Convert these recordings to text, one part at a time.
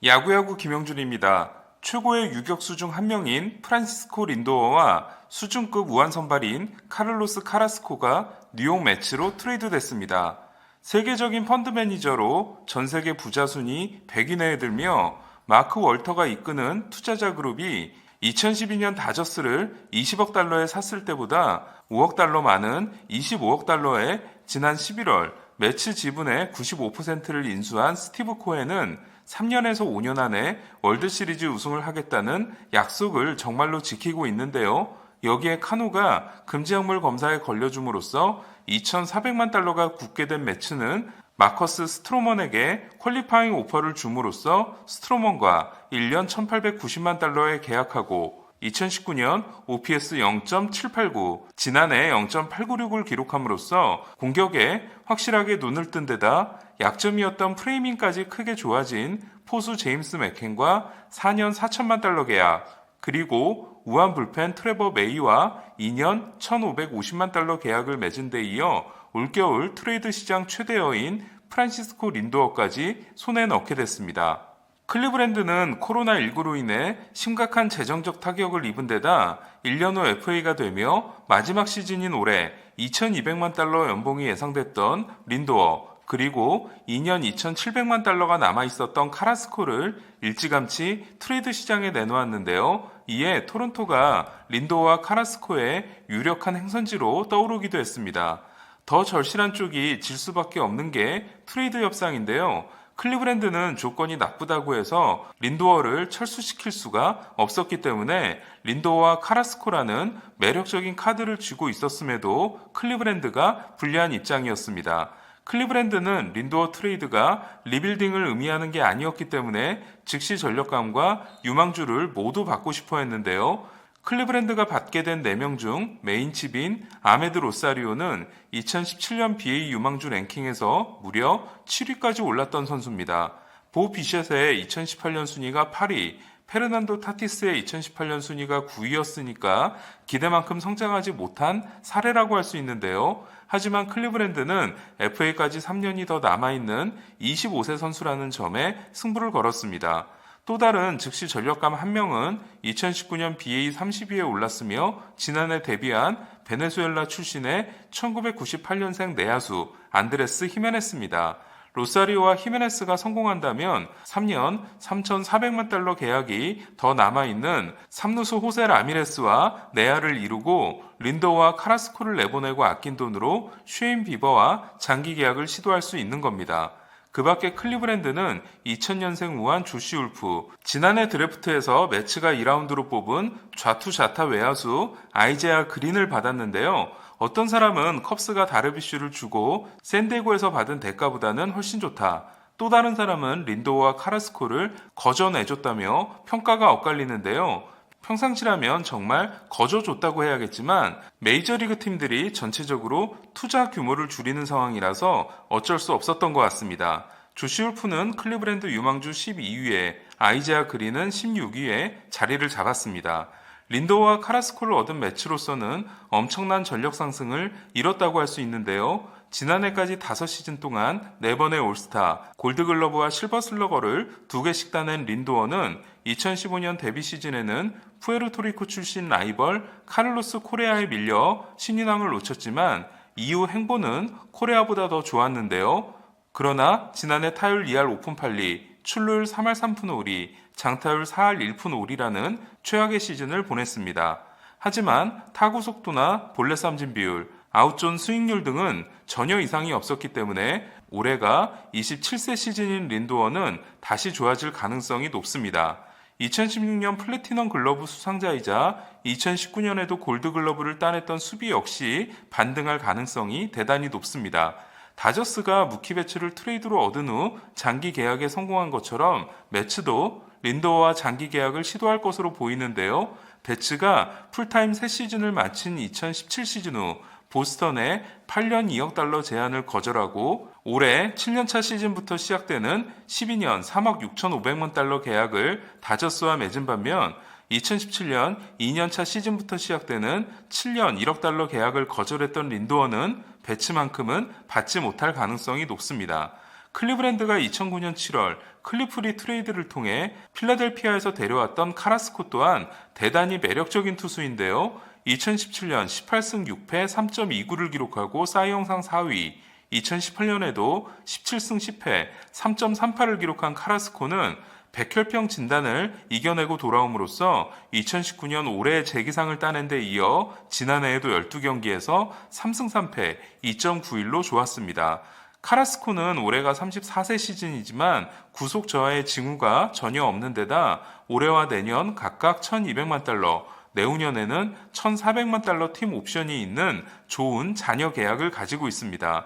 야구야구 김영준입니다. 최고의 유격수 중 한 명인 프란시스코 린도어와 수준급 우한 선발인 카를로스 카라스코가 뉴욕 매치로 트레이드됐습니다. 세계적인 펀드 매니저로 전 세계 부자 순위 100위내에 들며 마크 월터가 이끄는 투자자 그룹이 2012년 다저스를 20억 달러에 샀을 때보다 5억 달러 많은 25억 달러에 지난 11월 매치 지분의 95%를 인수한 스티브 코헨은 3년에서 5년 안에 월드시리즈 우승을 하겠다는 약속을 정말로 지키고 있는데요. 여기에 카누가 금지약물 검사에 걸려줌으로써 2,400만 달러가 굳게 된 매치는 마커스 스트로먼에게 퀄리파잉 오퍼를 줌으로써 스트로먼과 1년 1,890만 달러에 계약하고 2019년 OPS 0.789, 지난해 0.896을 기록함으로써 공격에 확실하게 눈을 뜬 데다 약점이었던 프레이밍까지 크게 좋아진 포수 제임스 맥켄과 4년 4천만 달러 계약, 그리고 우한 불펜 트레버 메이와 2년 1,550만 달러 계약을 맺은 데 이어 올겨울 트레이드 시장 최대여인 프란시스코 린도어까지 손에 넣게 됐습니다. 클리브랜드는 코로나19로 인해 심각한 재정적 타격을 입은 데다 1년 후 FA가 되며 마지막 시즌인 올해 2,200만 달러 연봉이 예상됐던 린도어, 그리고 2년 2,700만 달러가 남아있었던 카라스코를 일찌감치 트레이드 시장에 내놓았는데요. 이에 토론토가 린도어와 카라스코의 유력한 행선지로 떠오르기도 했습니다. 더 절실한 쪽이 질 수밖에 없는 게 트레이드 협상인데요. 클리브랜드는 조건이 나쁘다고 해서 린도어를 철수시킬 수가 없었기 때문에 린도어와 카라스코라는 매력적인 카드를 쥐고 있었음에도 클리브랜드가 불리한 입장이었습니다. 클리브랜드는 린도어 트레이드가 리빌딩을 의미하는 게 아니었기 때문에 즉시 전력감과 유망주를 모두 받고 싶어 했는데요. 클리브랜드가 받게 된 4명 중 메인칩인 아메드 로사리오는 2017년 BA 유망주 랭킹에서 무려 7위까지 올랐던 선수입니다. 보 비셋의 2018년 순위가 8위, 페르난도 타티스의 2018년 순위가 9위였으니까 기대만큼 성장하지 못한 사례라고 할 수 있는데요. 하지만 클리브랜드는 FA까지 3년이 더 남아있는 25세 선수라는 점에 승부를 걸었습니다. 또 다른 즉시 전력감 한 명은 2019년 BA 30위에 올랐으며 지난해 데뷔한 베네수엘라 출신의 1998년생 내야수 안드레스 히메네스입니다. 로사리오와 히메네스가 성공한다면 3년 3,400만 달러 계약이 더 남아있는 삼루수 호세 라미레스와 내야를 이루고 린도와 카라스코를 내보내고 아낀 돈으로 쉐인 비버와 장기 계약을 시도할 수 있는 겁니다. 그 밖에 클리브랜드는 2000년생 우한 조시 울프, 지난해 드래프트에서 매츠가 2라운드로 뽑은 좌투 좌타 외야수 아이제아 그린을 받았는데요. 어떤 사람은 컵스가 다르비슈를 주고 샌디에고에서 받은 대가보다는 훨씬 좋다. 또 다른 사람은 린도와 카라스코를 거저 내줬다며 평가가 엇갈리는데요. 평상시라면 정말 거저 줬다고 해야겠지만 메이저리그 팀들이 전체적으로 투자 규모를 줄이는 상황이라서 어쩔 수 없었던 것 같습니다. 조시 울프는 클리브랜드 유망주 12위에 아이제아 그린은 16위에 자리를 잡았습니다. 린도와 카라스코를 얻은 매치로서는 엄청난 전력 상승을 이뤘다고 할 수 있는데요. 지난해까지 5시즌 동안 4번의 올스타, 골드글러브와 실버슬러거를 2개씩 따낸 린도어는 2015년 데뷔 시즌에는 푸에르토리코 출신 라이벌 카를로스 코레아에 밀려 신인왕을 놓쳤지만 이후 행보는 코레아보다 더 좋았는데요. 그러나 지난해 타율 2할 5푼 8리, 출루율 3할 3푼 5리, 장타율 4할 1푼 5리라는 최악의 시즌을 보냈습니다. 하지만 타구 속도나 볼넷 삼진 비율, 아웃존 스윙률 등은 전혀 이상이 없었기 때문에 올해가 27세 시즌인 린도어는 다시 좋아질 가능성이 높습니다. 2016년 플래티넘 글러브 수상자이자 2019년에도 골드글러브를 따냈던 수비 역시 반등할 가능성이 대단히 높습니다. 다저스가 무키 배츠를 트레이드로 얻은 후 장기 계약에 성공한 것처럼 매츠도 린도어와 장기 계약을 시도할 것으로 보이는데요. 배츠가 풀타임 3시즌을 마친 2017 시즌 후 보스턴에 8년 2억 달러 제안을 거절하고 올해 7년차 시즌부터 시작되는 12년 3억 6,500만 달러 계약을 다저스와 맺은 반면 2017년 2년차 시즌부터 시작되는 7년 1억 달러 계약을 거절했던 린도어는 배츠만큼은 받지 못할 가능성이 높습니다. 클리브랜드가 2009년 7월 클리프리 트레이드를 통해 필라델피아에서 데려왔던 카라스코 또한 대단히 매력적인 투수인데요. 2017년 18승 6패 3.29를 기록하고 사이 영상 4위, 2018년에도 17승 10패 3.38을 기록한 카라스코는 백혈병 진단을 이겨내고 돌아옴으로써 2019년 올해의 재기상을 따낸 데 이어 지난해에도 12경기에서 3승 3패 2.91로 좋았습니다. 카라스코는 올해가 34세 시즌이지만 구속 저하의 징후가 전혀 없는 데다 올해와 내년 각각 1200만 달러, 내후년에는 1400만 달러 팀 옵션이 있는 좋은 잔여 계약을 가지고 있습니다.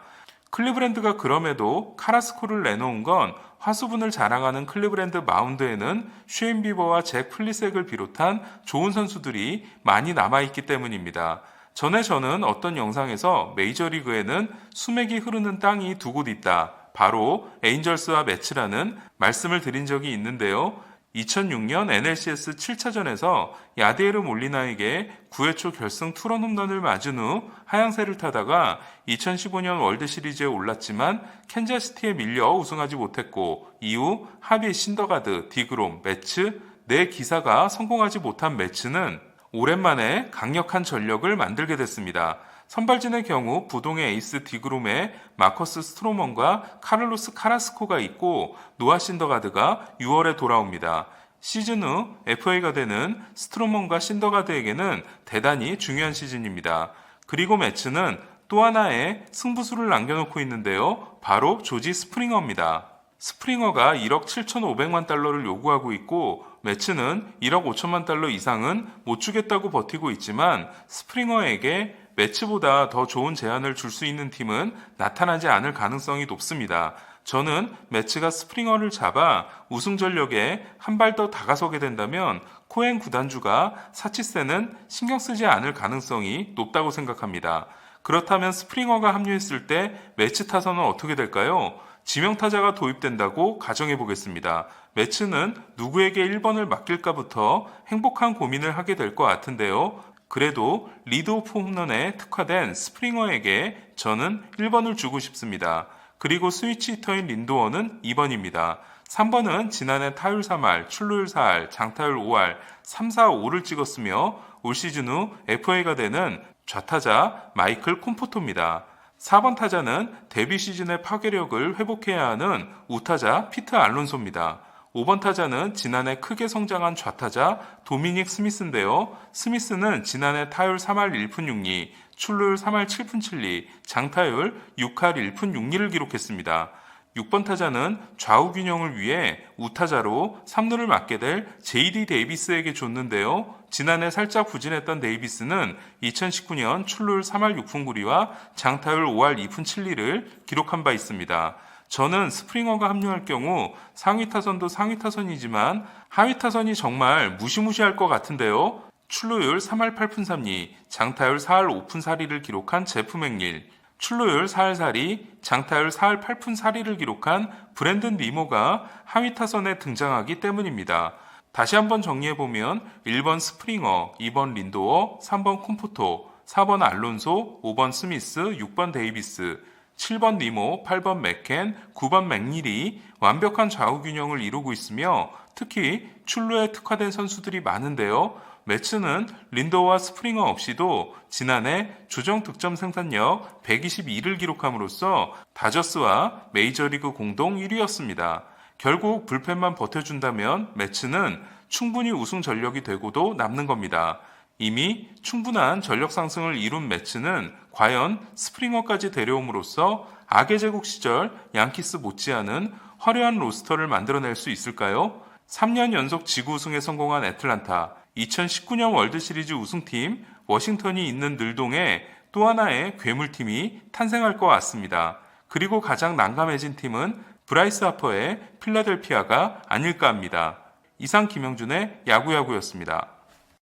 클리브랜드가 그럼에도 카라스코를 내놓은 건 화수분을 자랑하는 클리브랜드 마운드에는 쉐인 비버와 잭 플리색을 비롯한 좋은 선수들이 많이 남아있기 때문입니다. 전에 저는 어떤 영상에서 메이저리그에는 수맥이 흐르는 땅이 두 곳 있다. 바로 에인절스와 매츠라는 말씀을 드린 적이 있는데요. 2006년 NLCS 7차전에서 야디에르 몰리나에게 9회 초 결승 투런 홈런을 맞은 후 하향세를 타다가 2015년 월드시리즈에 올랐지만 캔자스시티에 밀려 우승하지 못했고 이후 하비, 신더가드, 디그롬, 매츠 네 기사가 성공하지 못한 매츠는 오랜만에 강력한 전력을 만들게 됐습니다. 선발진의 경우 부동의 에이스 디그롬에 마커스 스트로먼과 카를로스 카라스코가 있고 노아 신더가드가 6월에 돌아옵니다. 시즌 후 FA가 되는 스트로먼과 신더가드에게는 대단히 중요한 시즌입니다. 그리고 매츠는 또 하나의 승부수를 남겨놓고 있는데요. 바로 조지 스프링어입니다. 스프링어가 1억 7,500만 달러를 요구하고 있고 매츠는 1억 5천만 달러 이상은 못 주겠다고 버티고 있지만 스프링어에게 매츠보다 더 좋은 제안을 줄 수 있는 팀은 나타나지 않을 가능성이 높습니다. 저는 매츠가 스프링어를 잡아 우승 전력에 한 발 더 다가서게 된다면 코엔 구단주가 사치세는 신경 쓰지 않을 가능성이 높다고 생각합니다. 그렇다면 스프링어가 합류했을 때 매츠 타선은 어떻게 될까요? 지명타자가 도입된다고 가정해 보겠습니다. 매츠는 누구에게 1번을 맡길까부터 행복한 고민을 하게 될 것 같은데요. 그래도 리드오프 홈런에 특화된 스프링어에게 저는 1번을 주고 싶습니다. 그리고 스위치 히터인 린도어는 2번입니다. 3번은 지난해 타율 3할, 출루율 4할, 장타율 5할, 3, 4, 5를 찍었으며 올 시즌 후 FA가 되는 좌타자 마이클 콤포토입니다. 4번 타자는 데뷔 시즌의 파괴력을 회복해야 하는 우타자 피트 알론소입니다. 5번 타자는 지난해 크게 성장한 좌타자 도미닉 스미스인데요. 스미스는 지난해 타율 3할 1푼 6리, 출루율 3할 7푼 7리, 장타율 6할 1푼 6리를 기록했습니다. 6번 타자는 좌우 균형을 위해 우타자로 3루를 맡게 될 JD 데이비스에게 줬는데요. 지난해 살짝 부진했던 데이비스는 2019년 출루율 3할 6푼 9리와 장타율 5할 2푼 7리를 기록한 바 있습니다. 저는 스프링어가 합류할 경우 상위 타선도 상위 타선이지만 하위 타선이 정말 무시무시할 것 같은데요. 출루율 3할 8푼 3리, 장타율 4할 5푼 4리를 기록한 제프 맥닐, 출루율 4할 4리, 장타율 4할 8푼 4리를 기록한 브랜든 니모가 하위 타선에 등장하기 때문입니다. 다시 한번 정리해보면 1번 스프링어, 2번 린도어, 3번 콤포토, 4번 알론소, 5번 스미스, 6번 데이비스, 7번 니모, 8번 맥켄, 9번 맥닐이 완벽한 좌우 균형을 이루고 있으며 특히 출루에 특화된 선수들이 많은데요. 매츠는 린도와 스프링어 없이도 지난해 조정 득점 생산력 122를 기록함으로써 다저스와 메이저리그 공동 1위였습니다. 결국 불펜만 버텨준다면 매츠는 충분히 우승 전력이 되고도 남는 겁니다. 이미 충분한 전력 상승을 이룬 매츠는 과연 스프링어까지 데려옴으로써 악의 제국 시절 양키스 못지않은 화려한 로스터를 만들어낼 수 있을까요? 3년 연속 지구 우승에 성공한 애틀란타, 2019년 월드시리즈 우승팀 워싱턴이 있는 늘동에 또 하나의 괴물팀이 탄생할 것 같습니다. 그리고 가장 난감해진 팀은 브라이스 하퍼의 필라델피아가 아닐까 합니다. 이상 김영준의 야구야구였습니다.